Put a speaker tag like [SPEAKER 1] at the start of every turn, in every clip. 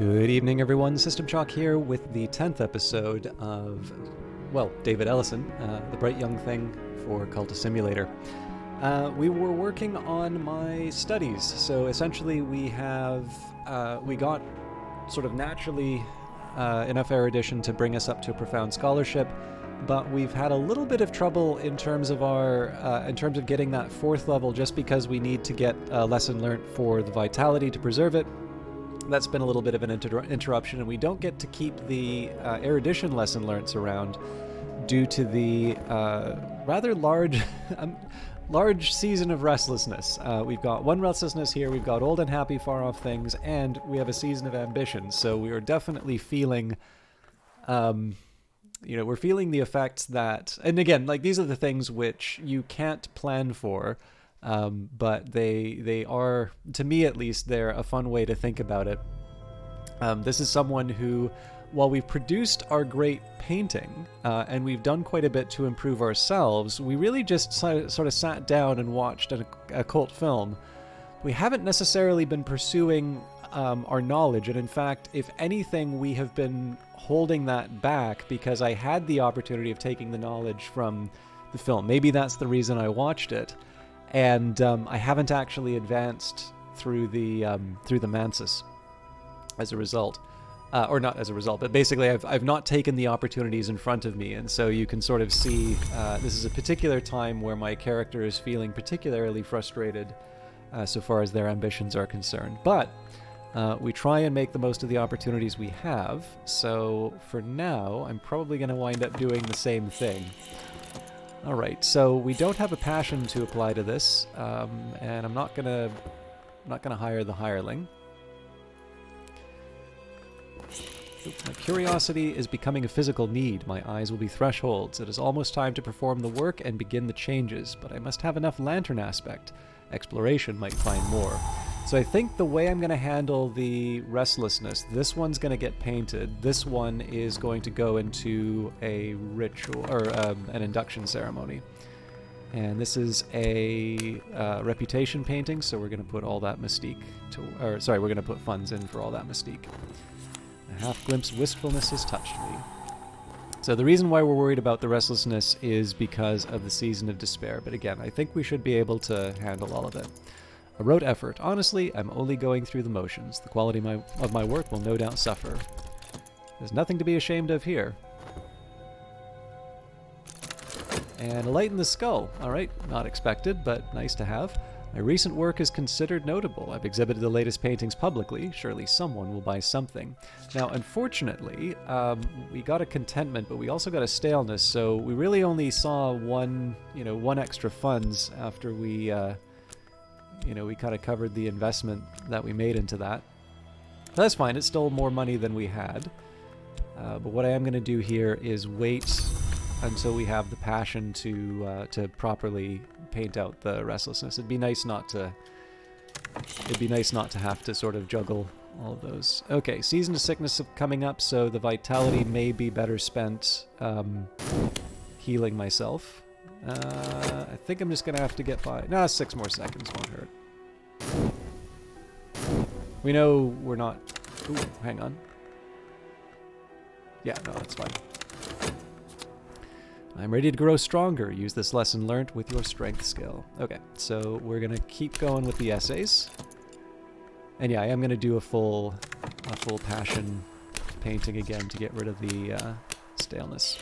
[SPEAKER 1] Good evening, everyone. System Chalk here with the 10th episode of, well, David Ellison, the bright young thing for Cultist Simulator. We were working on my studies, so essentially we got sort of naturally enough erudition to bring us up to a profound scholarship, but we've had a little bit of trouble in terms of getting that 4th level, just because we need to get a lesson learnt for the vitality to preserve it. That's been a little bit of an interruption, and we don't get to keep the erudition lesson learnts around due to the rather large season of restlessness. We've got one restlessness here, we've got old and happy far off things, and we have a season of ambition. So we are definitely feeling, we're feeling the effects that, and again, like, these are the things which you can't plan for. But they are, to me at least, they're a fun way to think about it. This is someone who, while we've produced our great painting, and we've done quite a bit to improve ourselves, we really just sort of sat down and watched a cult film. We haven't necessarily been pursuing our knowledge, and in fact, if anything, we have been holding that back because I had the opportunity of taking the knowledge from the film. Maybe that's the reason I watched it. And I haven't actually advanced through the Mansis as a result, or not as a result, but basically I've not taken the opportunities in front of me, and so you can sort of see this is a particular time where my character is feeling particularly frustrated so far as their ambitions are concerned. But we try and make the most of the opportunities we have. So for now, I'm probably going to wind up doing the same thing. Alright, so we don't have a passion to apply to this, and I'm not gonna hire the hireling. My curiosity is becoming a physical need. My eyes will be thresholds. It is almost time to perform the work and begin the changes, but I must have enough lantern aspect. Exploration might find more. So I think the way I'm going to handle the restlessness, this one's going to get painted. This one is going to go into a ritual, or an induction ceremony. And this is a reputation painting, so we're going to put all that mystique, we're going to put funds in for all that mystique. A half-glimpse wistfulness has touched me. So the reason why we're worried about the restlessness is because of the season of despair. But again, I think we should be able to handle all of it. A rote effort. Honestly, I'm only going through the motions. The quality of my work will no doubt suffer. There's nothing to be ashamed of here. And a light in the skull. Alright, not expected, but nice to have. My recent work is considered notable. I've exhibited the latest paintings publicly. Surely someone will buy something. Now, unfortunately, we got a contentment, but we also got a staleness, so we really only saw one extra funds after we kind of covered the investment that we made into that. But that's fine, it's still more money than we had. But what I am going to do here is wait until we have the passion to properly paint out the restlessness. It'd be nice not to have to sort of juggle all of those. Okay, season of sickness coming up, so the vitality may be better spent healing myself. I think I'm just going to have to get by. 6 more seconds won't hurt. We know we're not... Ooh, hang on. Yeah, no, that's fine. I'm ready to grow stronger. Use this lesson learnt with your strength skill. Okay, so we're going to keep going with the essays. And yeah, I am going to do a full passion painting again to get rid of the staleness.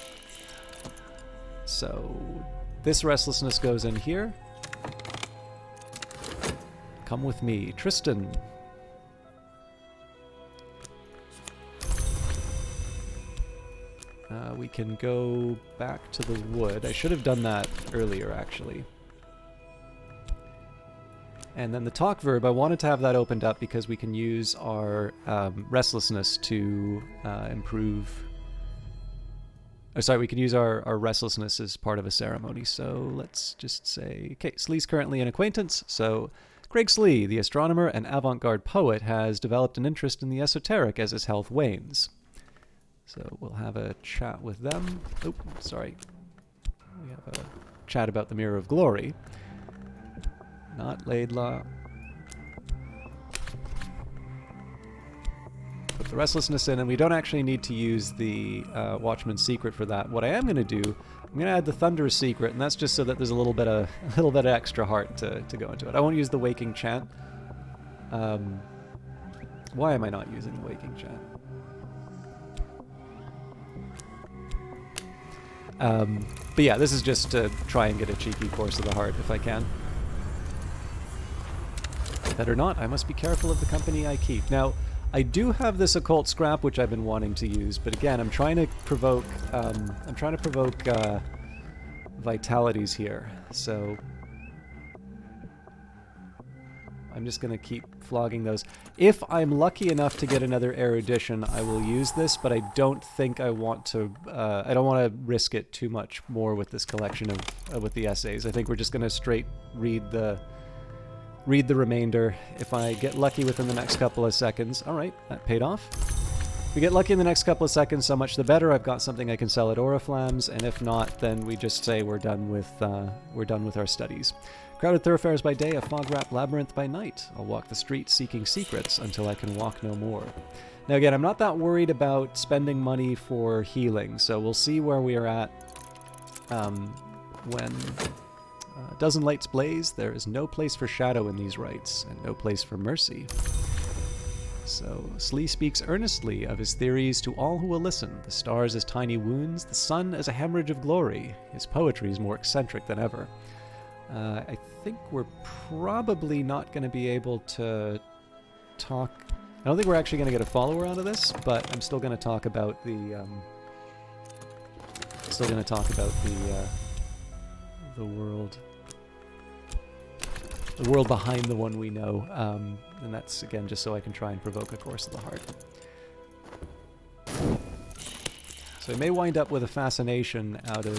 [SPEAKER 1] So... this restlessness goes in here. Come with me. Tristan. We can go back to the wood. I should have done that earlier, actually. And then the talk verb, I wanted to have that opened up because we can use our restlessness to improve... we can use our restlessness as part of a ceremony. So let's just say, okay, Slee's currently an acquaintance. So Craig Slee, the astronomer and avant-garde poet, has developed an interest in the esoteric as his health wanes. So we'll have a chat with them. Oh, sorry. We have a chat about the Mirror of Glory. Not Laidlaw. the Restlessness in, and we don't actually need to use the Watchman's Secret for that. What I am going to do, I'm going to add the Thunderer's Secret, and that's just so that there's a little bit of extra heart to go into it. I won't use the Waking Chant. Why am I not using the Waking Chant? But yeah, this is just to try and get a cheeky Course of the Heart if I can. Better not. I must be careful of the company I keep. Now, I do have this Occult Scrap which I've been wanting to use, but again, I'm trying to provoke vitalities here. So I'm just going to keep flogging those. If I'm lucky enough to get another erudition, I will use this, but I don't think I want to. I don't want to risk it too much more with this collection of with the essays. I think we're just going to straight read the remainder. If I get lucky within the next couple of seconds, all right, that paid off. If we get lucky in the next couple of seconds, so much the better. I've got something I can sell at Oriflamme's, and if not, then we just say we're done with our studies. Crowded thoroughfares by day, a fog-wrapped labyrinth by night. I'll walk the streets seeking secrets until I can walk no more. Now again, I'm not that worried about spending money for healing, so we'll see where we are at when a dozen lights blaze. There is no place for shadow in these rites, and no place for mercy. So Slee speaks earnestly of his theories to all who will listen. The stars as tiny wounds, the sun as a hemorrhage of glory. His poetry is more eccentric than ever. I think we're probably not going to be able to talk. I don't think we're actually going to get a follower out of this, but I'm still going to talk about the. The world. The world behind the one we know, and that's again just so I can try and provoke a Course of the Heart. So I may wind up with a fascination out of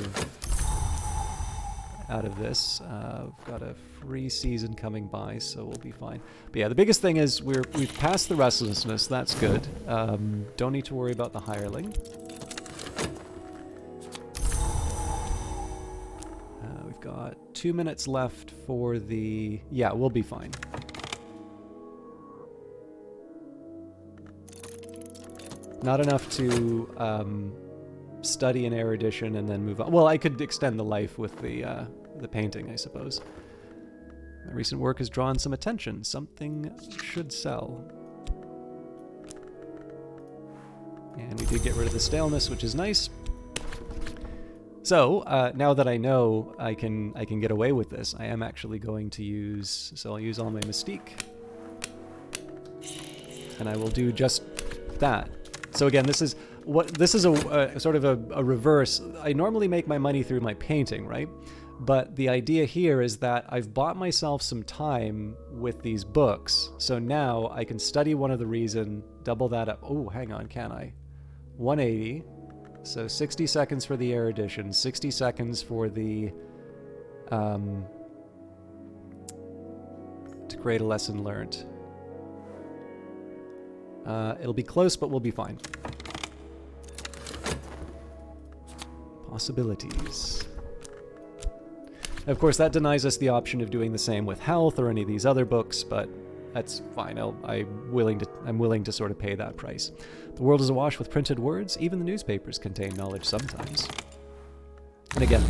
[SPEAKER 1] this. We've got a free season coming by, so we'll be fine. But yeah, the biggest thing is we've passed the Restlessness. That's good. Don't need to worry about the Hireling. We've got 2 minutes left for the... Yeah, we'll be fine. Not enough to study an erudition and then move on. Well, I could extend the life with the painting, I suppose. My recent work has drawn some attention. Something should sell. And we did get rid of the staleness, which is nice. So, now that I know I can get away with this, I am actually going to use... So I'll use all my Mystique. And I will do just that. So again, this is a sort of a reverse. I normally make my money through my painting, right? But the idea here is that I've bought myself some time with these books, so now I can study One of the Reason, double that up. Oh, hang on, can I? 180. So 60 seconds for the erudition, 60 seconds for the to create a lesson learned. It'll be close, but we'll be fine. Possibilities. Of course, that denies us the option of doing the same with health or any of these other books, but that's fine. I'm willing to sort of pay that price. The world is awash with printed words. Even the newspapers contain knowledge sometimes. And again,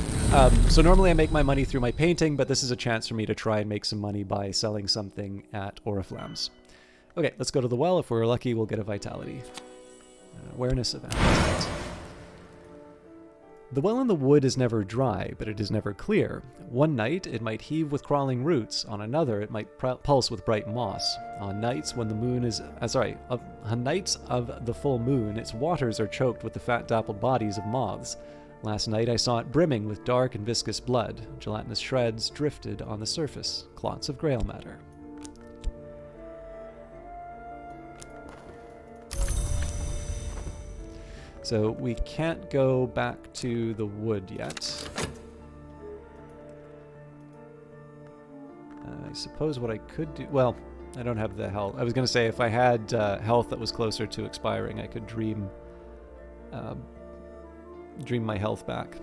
[SPEAKER 1] so normally I make my money through my painting, but this is a chance for me to try and make some money by selling something at Oriflamme's. Okay, let's go to the well. If we're lucky, we'll get a vitality. Awareness of appetite. The well in the wood is never dry, but it is never clear. One night it might heave with crawling roots, on another it might pulse with bright moss. On nights when the moon is... on nights of the full moon, its waters are choked with the fat dappled bodies of moths. Last night I saw it brimming with dark and viscous blood. Gelatinous shreds drifted on the surface, clots of grail matter. So we can't go back to the wood yet. I suppose what I could do... Well, I don't have the health. I was going to say if I had health that was closer to expiring, I could dream my health back.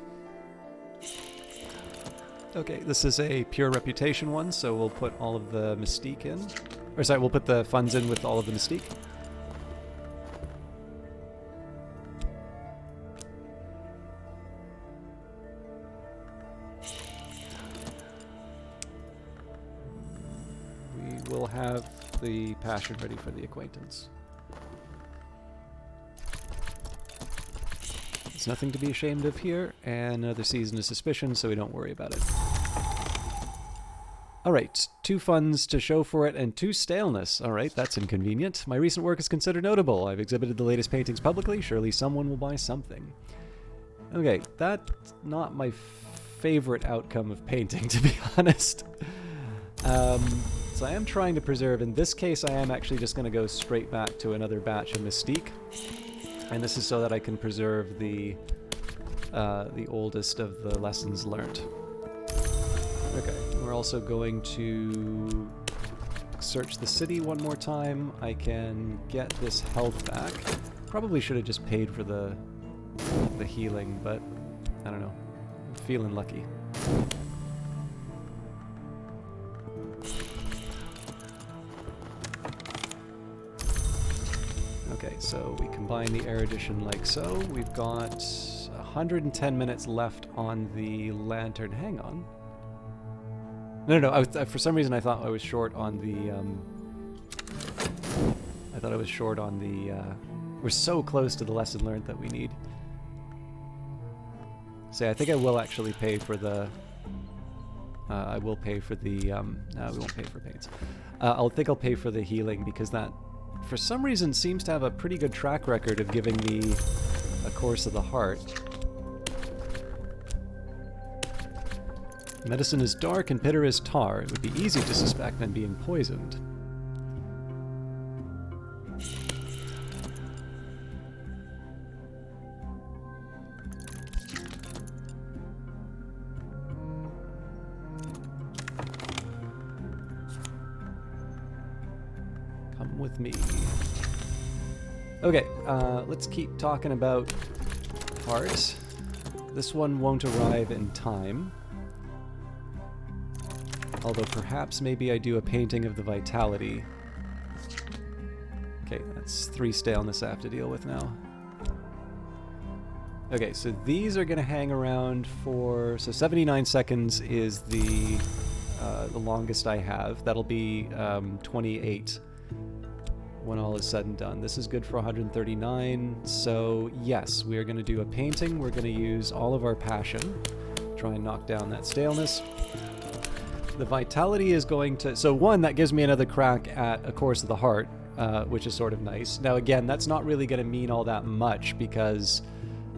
[SPEAKER 1] Okay, this is a pure reputation one, so we'll put all of the Mystique in. Or sorry, we'll put the funds in with all of the Mystique. have the passion ready for the acquaintance. There's nothing to be ashamed of here, and another season of suspicion, so we don't worry about it. Alright, 2 funds to show for it, and 2 staleness. Alright, that's inconvenient. My recent work is considered notable. I've exhibited the latest paintings publicly. Surely someone will buy something. Okay, that's not my favorite outcome of painting, to be honest. So I am trying to preserve. In this case, I am actually just going to go straight back to another batch of Mystique. And this is so that I can preserve the oldest of the lessons learned. Okay, we're also going to search the city one more time. I can get this health back. Probably should have just paid for the healing, but I don't know. I'm feeling lucky. Okay, so we combine the erudition like so. We've got 110 minutes left on the lantern. Hang on. No. For some reason, I thought I was short on the. I thought I was short on the. We're so close to the lesson learned that we need. So I think I will actually pay for the. I will pay for the. No, we won't pay for paints. I think I'll pay for the healing because that, for some reason, seems to have a pretty good track record of giving me a course of the heart. Medicine is dark and bitter as tar. It would be easy to suspect I'm being poisoned. Come with me. Okay, let's keep talking about heart. This one won't arrive in time. Although perhaps maybe I do a painting of the vitality. Okay, that's 3 staleness I have to deal with now. Okay, so these are going to hang around for... So 79 seconds is the longest I have. That'll be 28 when all is said and done. This is good for 139. So yes, we are going to do a painting. We're going to use all of our passion. Try and knock down that staleness. The vitality is going to... So one, that gives me another crack at A Course of the Heart, which is sort of nice. Now again, that's not really going to mean all that much because...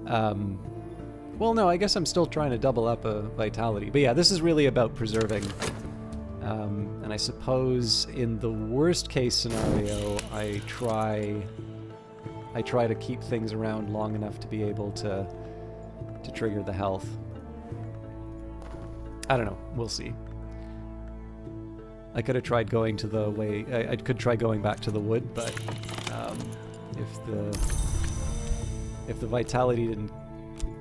[SPEAKER 1] well, no, I guess I'm still trying to double up a vitality. But yeah, this is really about preserving. And I suppose in the worst case scenario, I try to keep things around long enough to be able to trigger the health. I don't know. We'll see. I could have tried going to the way... I could try going back to the wood, but if the vitality didn't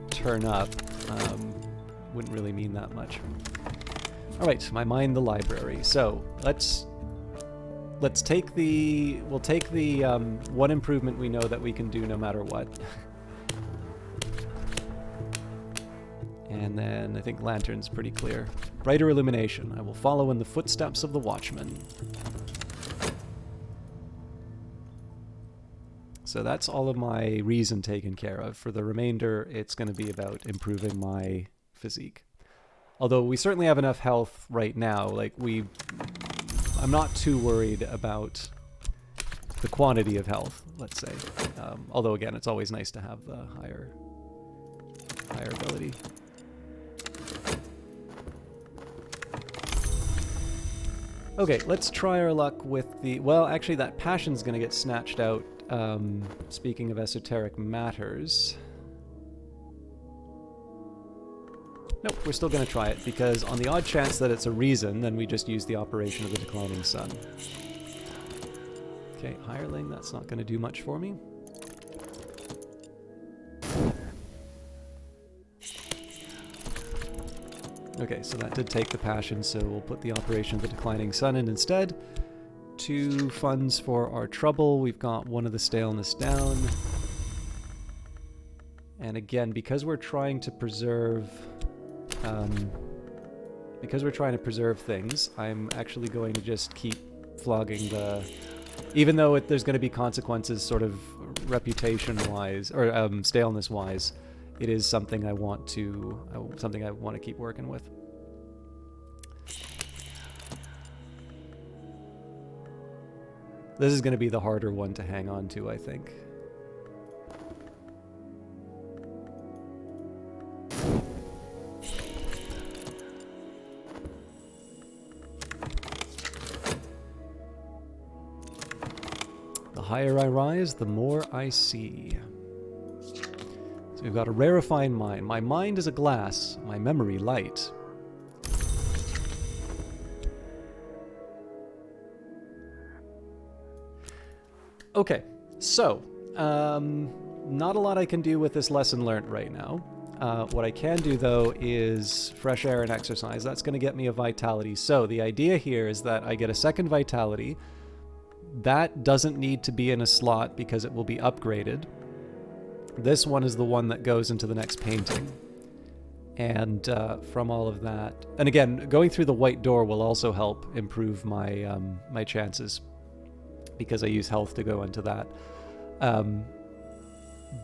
[SPEAKER 1] turn up, wouldn't really mean that much. All right, my mind the library. So let's take the... We'll take the one improvement we know that we can do no matter what. And then I think lantern's pretty clear. Brighter illumination. I will follow in the footsteps of the watchman. So that's all of my reason taken care of. For the remainder, it's going to be about improving my physique. Although we certainly have enough health right now. Like I'm not too worried about the quantity of health, let's say. Although again, it's always nice to have the higher ability. Okay, let's try our luck with the... Well, actually, that passion's going to get snatched out, speaking of esoteric matters. Nope, we're still going to try it, because on the odd chance that it's a reason, then we just use the operation of the declining sun. Okay, hireling, that's not going to do much for me. Okay, so that did take the passion, so we'll put the operation of the declining sun in instead. 2 funds for our trouble. We've got 1 of the staleness down. And again, because we're trying to preserve... things, I'm actually going to just keep flogging the... Even though there's going to be consequences sort of reputation-wise, or staleness-wise, it is something I want to keep working with. This is going to be the harder one to hang on to, I think. The higher I rise, the more I see. So we've got a rarefied mind. My mind is a glass, my memory light. Okay, so, not a lot I can do with this lesson learned right now. What I can do, though, is fresh air and exercise. That's going to get me a vitality. So the idea here is that I get a second vitality. That doesn't need to be in a slot because it will be upgraded. This one is the one that goes into the next painting. And from all of that... And again, going through the white door will also help improve my, my chances, because I use health to go into that.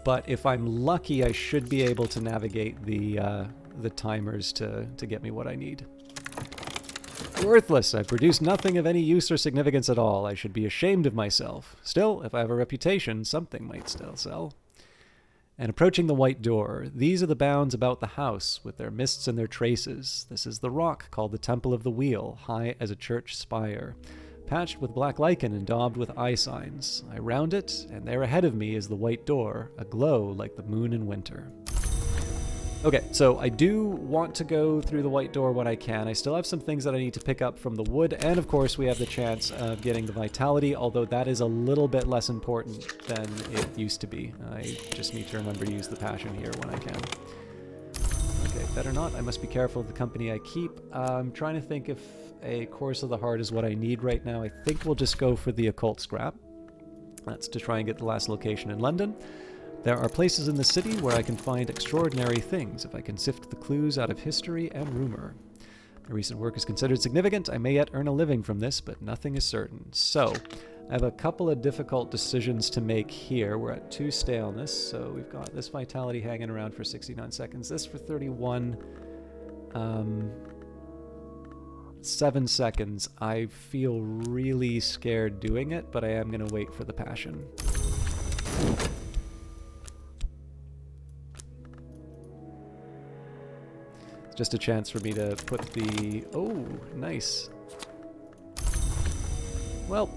[SPEAKER 1] But if I'm lucky, I should be able to navigate the timers to get me what I need. Worthless! I produce nothing of any use or significance at all. I should be ashamed of myself. Still, if I have a reputation, something might still sell. And approaching the white door, these are the bounds about the house, with their mists and their traces. This is the rock called the Temple of the Wheel, high as a church spire, patched with black lichen and daubed with eye signs. I round it, and there ahead of me is the white door, aglow like the moon in winter. Okay, so I do want to go through the white door when I can. I still have some things that I need to pick up from the wood, and of course we have the chance of getting the vitality, although that is a little bit less important than it used to be. I just need to remember to use the passion here when I can. Okay, better not. I must be careful of the company I keep. I'm trying to think if a Course of the Heart is what I need right now. I think we'll just go for the occult scrap. That's to try and get the last location in London. There are places in the city where I can find extraordinary things if I can sift the clues out of history and rumor. My recent work is considered significant. I may yet earn a living from this, but nothing is certain. So, I have a couple of difficult decisions to make here. We're at 2 staleness, so we've got this vitality hanging around for 69 seconds, this for 31, 7 seconds. I feel really scared doing it, but I am going to wait for the passion. Just a chance for me to put the... Oh, nice. Well,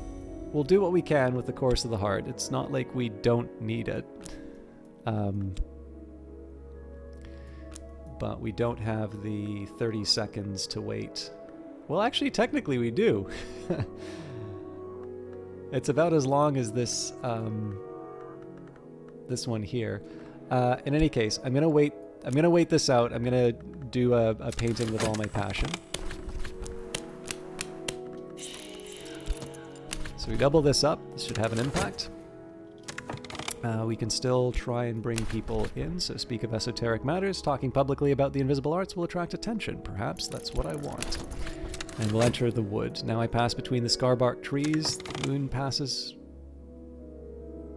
[SPEAKER 1] we'll do what we can with the Course of the Heart. It's not like we don't need it. But we don't have the 30 seconds to wait. Well, actually, technically we do. It's about as long as this, this one here. In any case, I'm gonna wait this out. I'm gonna do a painting with all my passion. So we double this up. This should have an impact. We can still try and bring people in, so speak of esoteric matters. Talking publicly about the invisible arts will attract attention. Perhaps that's what I want. And we'll enter the wood. Now I pass between the scarbark trees. The moon passes...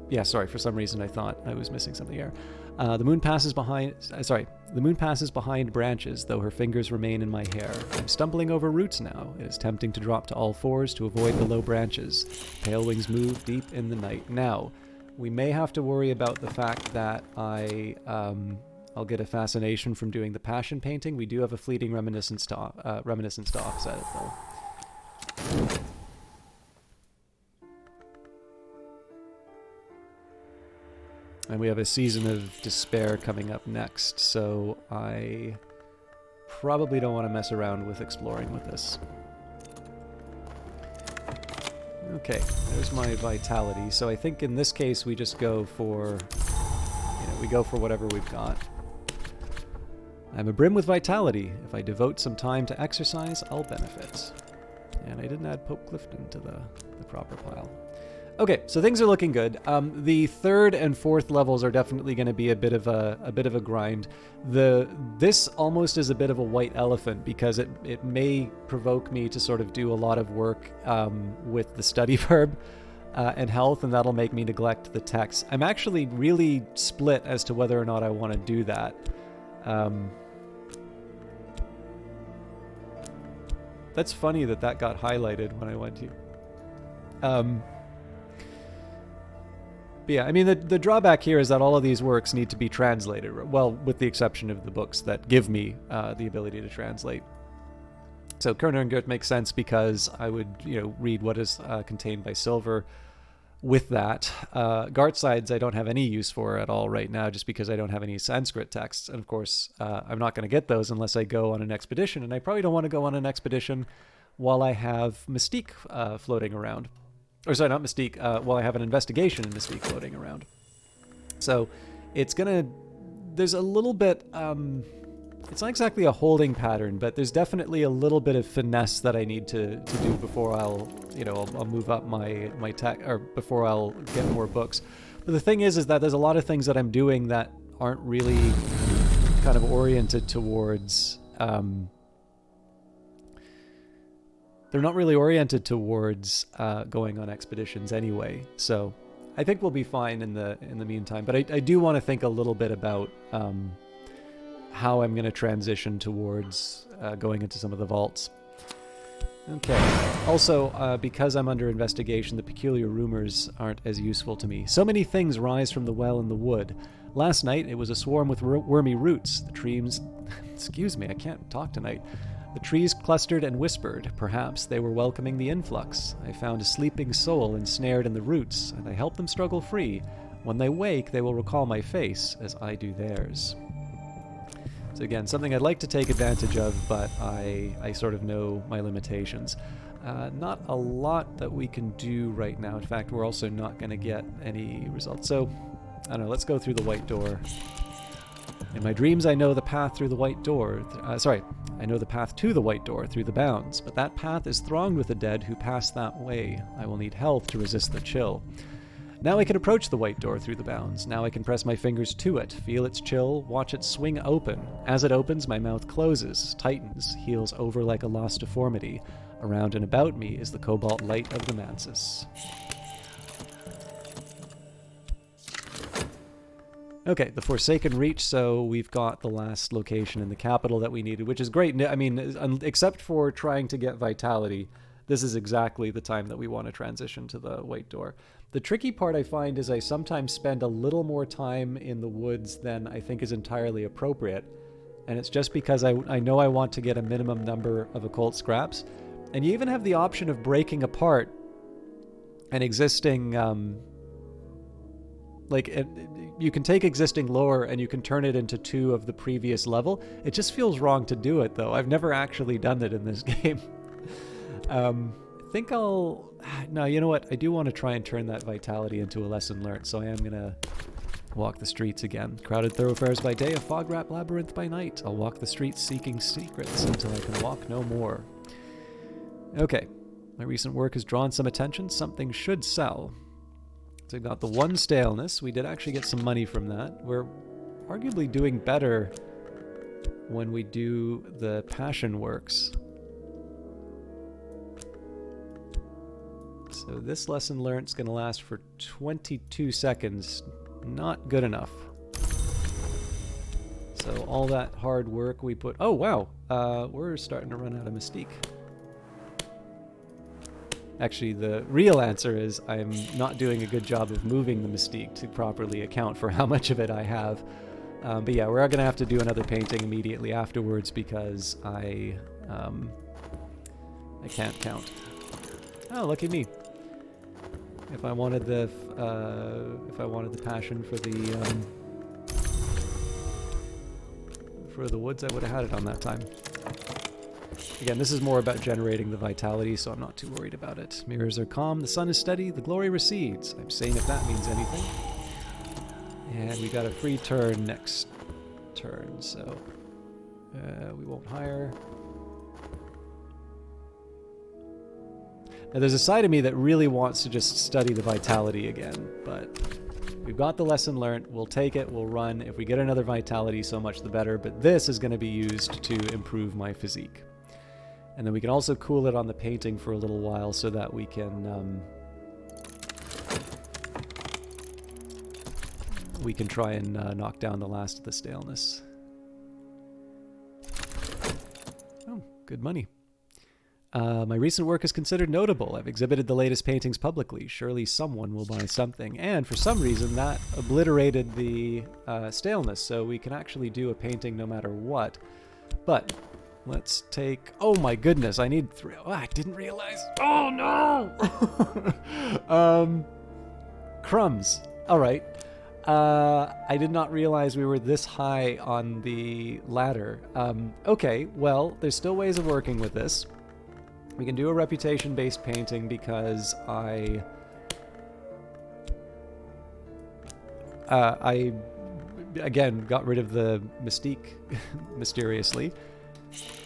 [SPEAKER 1] Yeah, sorry, for some reason I thought I was missing something here. The moon passes behind... the moon passes behind branches, though her fingers remain in my hair. I'm stumbling over roots now. It is tempting to drop to all fours to avoid the low branches. Pale wings move deep in the night. Now, we may have to worry about the fact that I'll get a fascination from doing the passion painting. We do have a fleeting reminiscence to offset it, though. And we have a Season of Despair coming up next, so I probably don't want to mess around with exploring with this. Okay, there's my vitality. So I think in this case we just go for, we go for whatever we've got. I'm abrim with vitality. If I devote some time to exercise, I'll benefit. And I didn't add Pope Clifton to the proper pile. Okay, so things are looking good. The third and fourth levels are definitely going to be a bit of a grind. This almost is a bit of a white elephant because it may provoke me to sort of do a lot of work with the study verb and health, and that'll make me neglect the text. I'm actually really split as to whether or not I want to do that. That's funny that got highlighted when I went to. But yeah, I mean, the drawback here is that all of these works need to be translated, well, with the exception of the books that give me the ability to translate. So Kerner and Goethe makes sense because I would, read what is contained by Silver with that. Gartsides I don't have any use for at all right now just because I don't have any Sanskrit texts. And of course, I'm not going to get those unless I go on an expedition. And I probably don't want to go on an expedition while I have Mystique floating around. Or sorry, not Mystique, while I have an investigation in Mystique floating around. So it's there's a little bit, it's not exactly a holding pattern, but there's definitely a little bit of finesse that I need to do before I'll move up my tech, or before I'll get more books. But the thing is that there's a lot of things that I'm doing that aren't really kind of oriented towards, they're not really oriented towards going on expeditions anyway. So I think we'll be fine in the meantime. But I do want to think a little bit about how I'm going to transition towards going into some of the vaults. Okay. Also, because I'm under investigation, the peculiar rumors aren't as useful to me. So many things rise from the well in the wood. Last night, it was a swarm with wormy roots. The trees... Excuse me, I can't talk tonight. The trees clustered and whispered. Perhaps they were welcoming the influx. I found a sleeping soul ensnared in the roots, and I helped them struggle free. When they wake, they will recall my face, as I do theirs. So again, something I'd like to take advantage of, but I sort of know my limitations. Not a lot that we can do right now. In fact, we're also not going to get any results. So, I don't know, let's go through the white door. In my dreams, I know the path through the white door. I know the path to the white door through the bounds, but that path is thronged with the dead who pass that way. I will need health to resist the chill. Now I can approach the white door through the bounds. Now I can press my fingers to it, feel its chill, watch it swing open. As it opens, my mouth closes, tightens, heals over like a lost deformity. Around and about me is the cobalt light of the mantis. Okay, the Forsaken Reach, so we've got the last location in the capital that we needed, which is great. I mean, except for trying to get Vitality, this is exactly the time that we want to transition to the White Door. The tricky part I find is I sometimes spend a little more time in the woods than I think is entirely appropriate, and it's just because I know I want to get a minimum number of occult scraps, and you even have the option of breaking apart an existing... you can take existing lore and you can turn it into 2 of the previous level. It just feels wrong to do it, though. I've never actually done it in this game. I think I'll... No, you know what? I do want to try and turn that Vitality into a lesson learned, so I am going to walk the streets again. Crowded thoroughfares by day, a fog-wrapped labyrinth by night. I'll walk the streets seeking secrets until I can walk no more. Okay. My recent work has drawn some attention. Something should sell. So we got the 1 staleness. We did actually get some money from that. We're arguably doing better when we do the passion works. So this lesson learned is going to last for 22 seconds. Not good enough. So all that hard work we put... Oh, wow. We're starting to run out of Mystique. Actually, the real answer is I'm not doing a good job of moving the Mystique to properly account for how much of it I have. But yeah, we're going to have to do another painting immediately afterwards because I can't count. Oh, look at me. If I wanted the passion for the woods, I would have had it on that time. Again, this is more about generating the vitality, so I'm not too worried about it. Mirrors are calm, the sun is steady, the glory recedes. I'm saying if that means anything. And we got a free turn next turn, so we won't hire. Now, there's a side of me that really wants to just study the vitality again, but we've got the lesson learned. We'll take it. We'll run. If we get another vitality, so much the better. But this is going to be used to improve my physique. And then we can also cool it on the painting for a little while so that we can try and knock down the last of the staleness. Oh, good money. My recent work is considered notable. I've exhibited the latest paintings publicly. Surely someone will buy something. And for some reason, that obliterated the staleness, so we can actually do a painting no matter what. But let's take... Oh my goodness, I need 3... Oh, I didn't realize... Oh no! Crumbs. All right. I did not realize we were this high on the ladder. Okay, well, there's still ways of working with this. We can do a reputation-based painting because I again, got rid of the mystique mysteriously.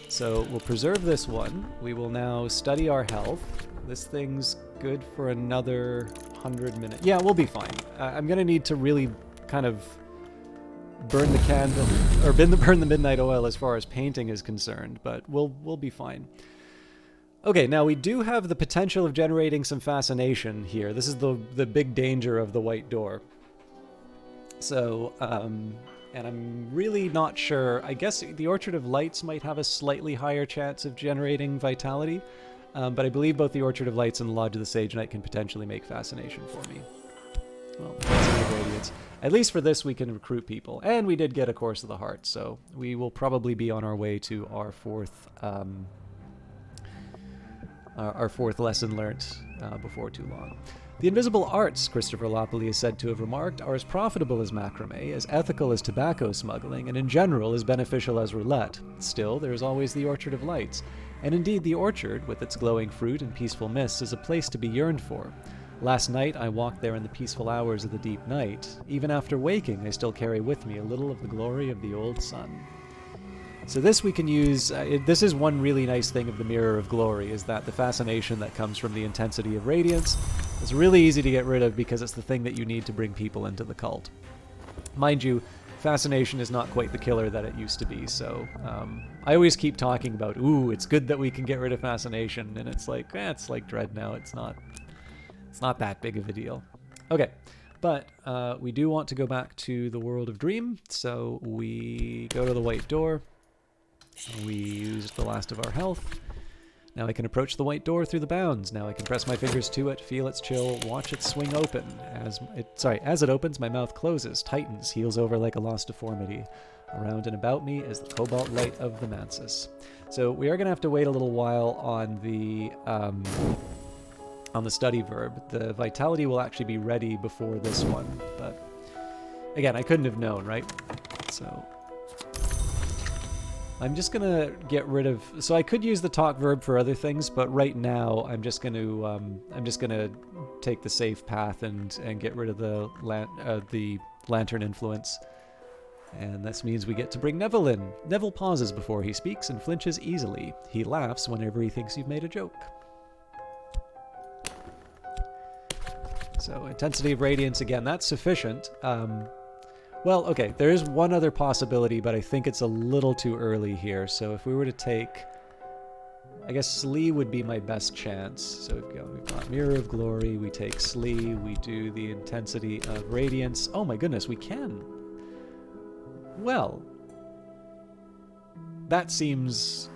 [SPEAKER 1] So we'll preserve this one. We will now study our health. This thing's good for another 100 minutes. Yeah, we'll be fine. I'm going to need to really kind of burn the candle, or burn the midnight oil as far as painting is concerned, but we'll be fine. Okay, now we do have the potential of generating some fascination here. This is the big danger of the white door. So, and I'm really not sure. I guess the Orchard of Lights might have a slightly higher chance of generating vitality, but I believe both the Orchard of Lights and the Lodge of the Sage Knight can potentially make fascination for me. Well, that's Radiance. At least for this, we can recruit people. And we did get a Course of the Heart, so we will probably be on our way to our fourth lesson learnt before too long. The invisible arts, Christopher Lopoli is said to have remarked, are as profitable as macrame, as ethical as tobacco smuggling, and in general as beneficial as roulette. Still, there is always the Orchard of Lights. And indeed, the orchard, with its glowing fruit and peaceful mists, is a place to be yearned for. Last night, I walked there in the peaceful hours of the deep night. Even after waking, I still carry with me a little of the glory of the old sun. So this we can use, this is one really nice thing of the Mirror of Glory, is that the fascination that comes from the intensity of radiance is really easy to get rid of because it's the thing that you need to bring people into the cult. Mind you, fascination is not quite the killer that it used to be, so I always keep talking about, ooh, it's good that we can get rid of fascination, and it's like, it's like Dread now, it's not that big of a deal. Okay. But we do want to go back to the World of Dream, so we go to the white door. We used the last of our health. Now I can approach the white door through the bounds. Now I can press my fingers to it, feel its chill, watch it swing open. As it opens, my mouth closes, tightens, heals over like a lost deformity. Around and about me is the cobalt light of the Mansus. So we are going to have to wait a little while on the study verb. The vitality will actually be ready before this one, but again, I couldn't have known, right? So I'm just gonna get rid of. So I could use the talk verb for other things, but right now I'm just gonna take the safe path and get rid of the lantern influence. And this means we get to bring Neville in. Neville pauses before he speaks and flinches easily. He laughs whenever he thinks you've made a joke. So intensity of radiance, again, that's sufficient. Well, okay, there is one other possibility, but I think it's a little too early here. So if we were to take, I guess Slee would be my best chance. So we've got Mirror of Glory, we take Slee, we do the intensity of radiance. Oh my goodness, we can. Well, that seems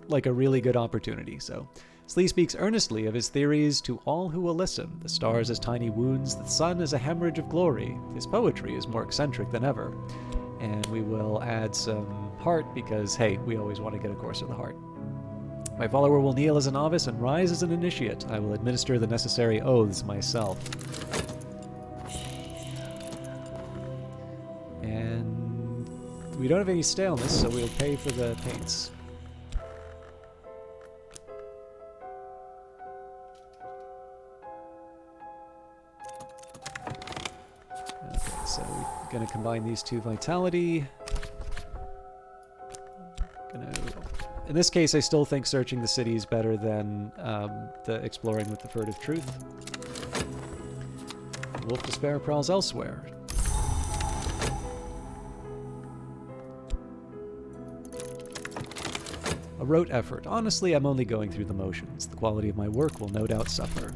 [SPEAKER 1] like a really good opportunity, so... Slee speaks earnestly of his theories to all who will listen. The stars as tiny wounds, the sun as a hemorrhage of glory. His poetry is more eccentric than ever. And we will add some heart because, hey, we always want to get a Course of the Heart. My follower will kneel as a novice and rise as an initiate. I will administer the necessary oaths myself. And we don't have any staleness, so we'll pay for the paints. So we're going to combine these two vitality. Going to In this case, I still think searching the city is better than the exploring with the furtive truth. Wolf Despair prowls elsewhere. A rote effort. Honestly, I'm only going through the motions. The quality of my work will no doubt suffer.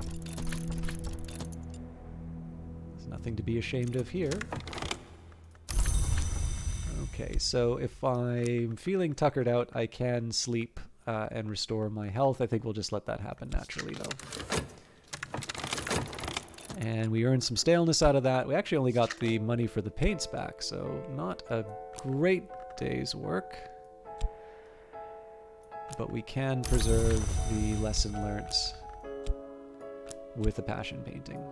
[SPEAKER 1] There's nothing to be ashamed of here. Okay, so if I'm feeling tuckered out, I can sleep and restore my health. I think we'll just let that happen naturally, though. And we earned some staleness out of that. We actually only got the money for the paints back, so not a great day's work. But we can preserve the lesson learnt with a passion painting.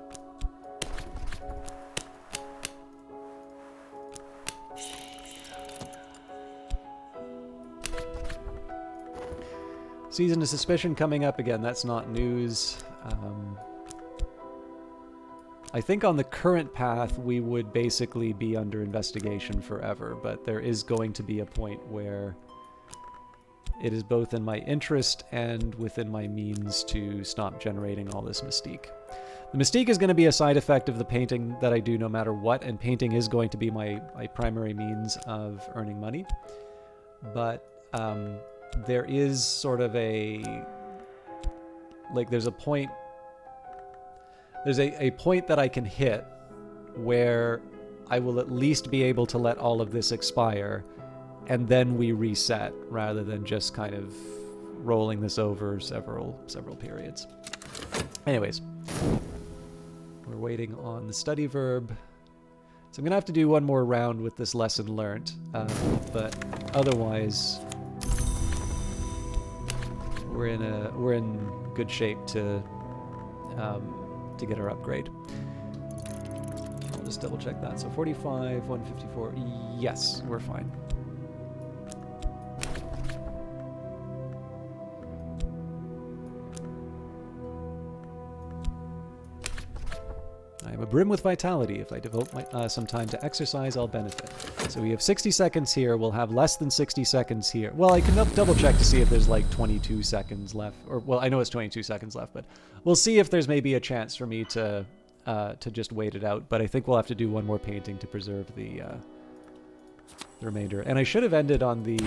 [SPEAKER 1] Season of Suspicion coming up again. That's not news. I think on the current path we would basically be under investigation forever, but there is going to be a point where it is both in my interest and within my means to stop generating all this mystique. The mystique is going to be a side effect of the painting that I do no matter what, and painting is going to be my primary means of earning money. But there is sort of a... like, there's a point that I can hit where I will at least be able to let all of this expire, and then we reset rather than just kind of rolling this over several periods. Anyways, we're waiting on the study verb. So I'm gonna have to do one more round with this lesson learnt, but otherwise we're in good shape to get our upgrade. I'll just double check that. So 45, 154. Yes, we're fine. I am abrim with vitality. If I devote some time to exercise, I'll benefit. So we have 60 seconds here. We'll have less than 60 seconds here. Well, I can double check to see if there's like 22 seconds left. Or, well, I know it's 22 seconds left, but we'll see if there's maybe a chance for me to just wait it out. But I think we'll have to do one more painting to preserve the remainder. And I should have ended on the...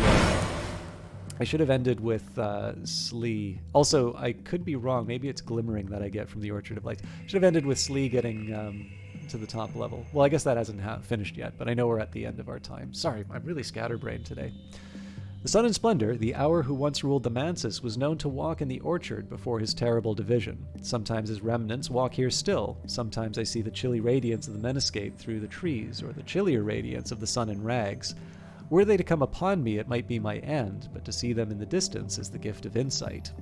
[SPEAKER 1] I should have ended with Slee. Also, I could be wrong. Maybe it's Glimmering that I get from the Orchard of Lights. Should have ended with Slee getting to the top level. Well, I guess that hasn't finished yet, but I know we're at the end of our time. Sorry, I'm really scatterbrained today. The Sun in Splendor, the Hour who once ruled the Mansus, was known to walk in the orchard before his terrible division. Sometimes his remnants walk here still. Sometimes I see the chilly radiance of the Menescape through the trees, or the chillier radiance of the sun in rags. Were they to come upon me, it might be my end, but to see them in the distance is the gift of insight.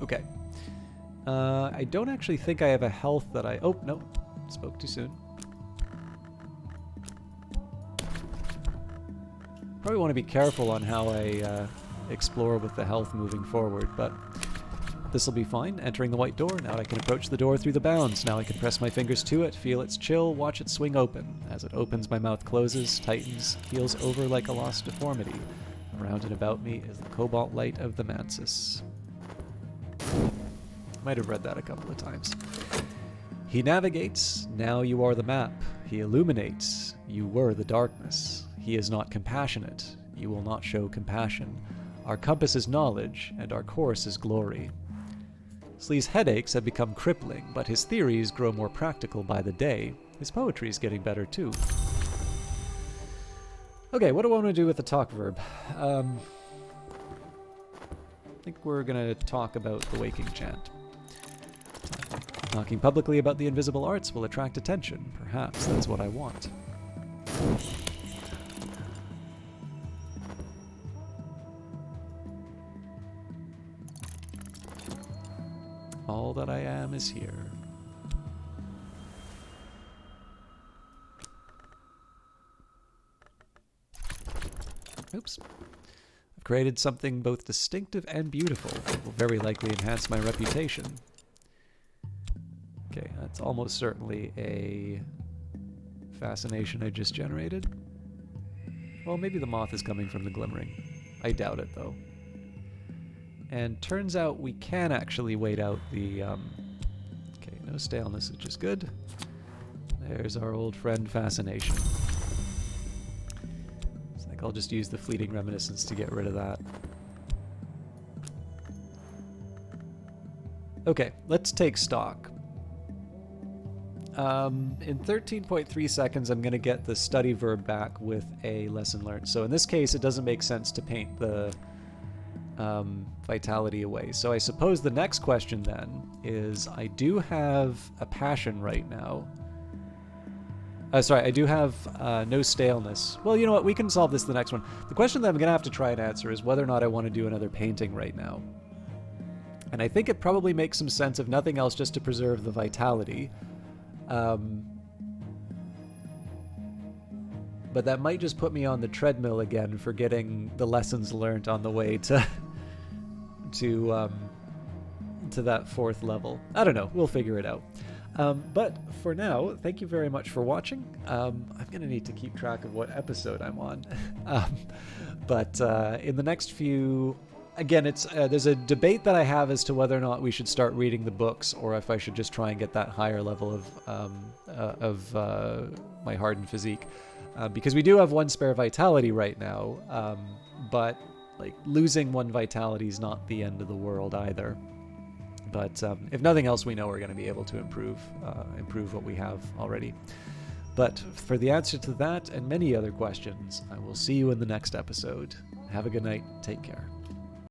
[SPEAKER 1] Okay. I don't actually think I have a health that I... Oh, no. Spoke too soon. Probably want to be careful on how I explore with the health moving forward, but... this will be fine. Entering the white door. Now I can approach the door through the bounds. Now I can press my fingers to it, feel its chill, watch it swing open. As it opens, my mouth closes, tightens, heals over like a lost deformity. Around and about me is the cobalt light of the Mansus. Might have read that a couple of times. He navigates. Now you are the map. He illuminates. You were the darkness. He is not compassionate. You will not show compassion. Our compass is knowledge, and our course is glory. Slee's headaches have become crippling, but his theories grow more practical by the day. His poetry is getting better, too. Okay, what do I want to do with the talk verb? I think we're going to talk about the waking chant. Talking publicly about the invisible arts will attract attention. Perhaps that's what I want. All that I am is here. Oops. I've created something both distinctive and beautiful that will very likely enhance my reputation. Okay, that's almost certainly a fascination I just generated. Well, maybe the moth is coming from the glimmering. I doubt it, though. And turns out we can actually wait out the... okay, no staleness, which is good. There's our old friend Fascination. It's like I'll just use the Fleeting Reminiscence to get rid of that. Okay, let's take stock. In 13.3 seconds, I'm going to get the study verb back with a lesson learned. So in this case, it doesn't make sense to paint the vitality away. So I suppose the next question then is, I do have a passion right now. Sorry, I do have no staleness. Well, you know what? We can solve this the next one. The question that I'm going to have to try and answer is whether or not I want to do another painting right now. And I think it probably makes some sense, if nothing else, just to preserve the vitality. But that might just put me on the treadmill again for getting the lessons learned on the way to that 4th level. I don't know. We'll figure it out. But for now, thank you very much for watching. I'm going to need to keep track of what episode I'm on. But in the next few... Again, it's there's a debate that I have as to whether or not we should start reading the books, or if I should just try and get that higher level of my hardened physique, because we do have 1 spare vitality right now, but like losing 1 vitality is not the end of the world either. But if nothing else, we know we're going to be able to improve what we have already. But for the answer to that and many other questions, I will see you in the next episode. Have a good night. Take care.